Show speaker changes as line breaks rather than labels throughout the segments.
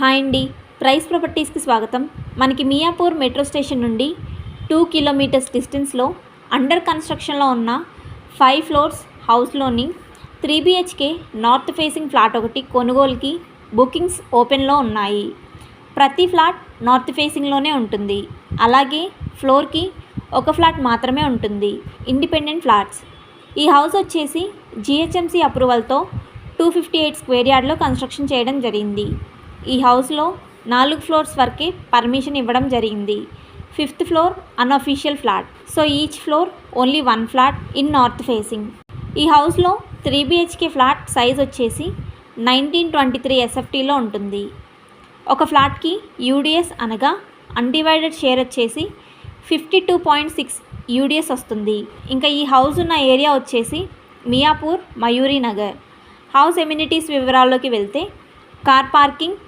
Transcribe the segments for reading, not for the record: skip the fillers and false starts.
Hi అండి, price ప్రాపర్టీస్కి స్వాగతం. మనకి మియాపూర్ మెట్రో స్టేషన్ నుండి 2 కిలోమీటర్స్ డిస్టెన్స్లో అండర్ కన్స్ట్రక్షన్లో ఉన్న 5 ఫ్లోర్స్ హౌస్లోని 3 BHK నార్త్ ఫేసింగ్ ఫ్లాట్ ఒకటి కొనుగోలుకి బుకింగ్స్ ఓపెన్లో ఉన్నాయి. ప్రతి ఫ్లాట్ నార్త్ ఫేసింగ్లోనే ఉంటుంది. అలాగే ఫ్లోర్కి ఒక ఫ్లాట్ మాత్రమే ఉంటుంది. Independent flats. ఈ హౌస్ వచ్చేసి GHMC అప్రూవల్తో 258 స్క్వేర్ యార్డ్లో కన్స్ట్రక్షన్ చేయడం జరిగింది. ఈ హౌస్లో 4 ఫ్లోర్స్ వరకే పర్మిషన్ ఇవ్వడం జరిగింది. 5th floor unofficial flat. So each floor only 1 flat in north facing. ఈ హౌస్లో 3 BHK ఫ్లాట్ సైజ్ వచ్చేసి 1923 SFTలో ఉంటుంది. ఒక ఫ్లాట్కి UDS అనగా అన్డివైడెడ్ షేర్ వచ్చేసి 52.6 UDS వస్తుంది. ఇంకా ఈ హౌస్ ఉన్న ఏరియా వచ్చేసి మియాపూర్ మయూరి నగర్. హౌస్ ఎమ్యూనిటీస్ వివరాల్లోకి వెళ్తే car parking,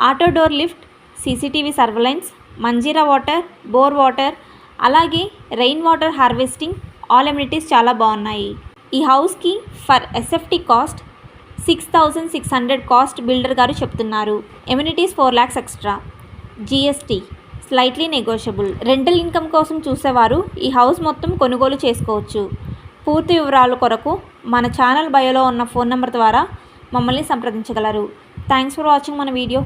auto door lift, CCTV surveillance, Manjira water, bore water, అలాగే rain water harvesting, all amenities చాలా బాగున్నాయి. ఈ హౌస్కి for SFT cost 6,600 cost builder గారు చెప్తున్నారు. Amenities 4 lakhs extra, GST slightly negotiable. Rental income కోసం చూసేవారు ఈ హౌస్ మొత్తం కొనుగోలు చేసుకోవచ్చు. పూర్తి వివరాల కొరకు మన ఛానల్ బయోలో ఉన్న ఫోన్ నెంబర్ ద్వారా మమ్మల్ని సంప్రదించగలరు. థ్యాంక్స్ ఫర్ వాచింగ్ మన వీడియో.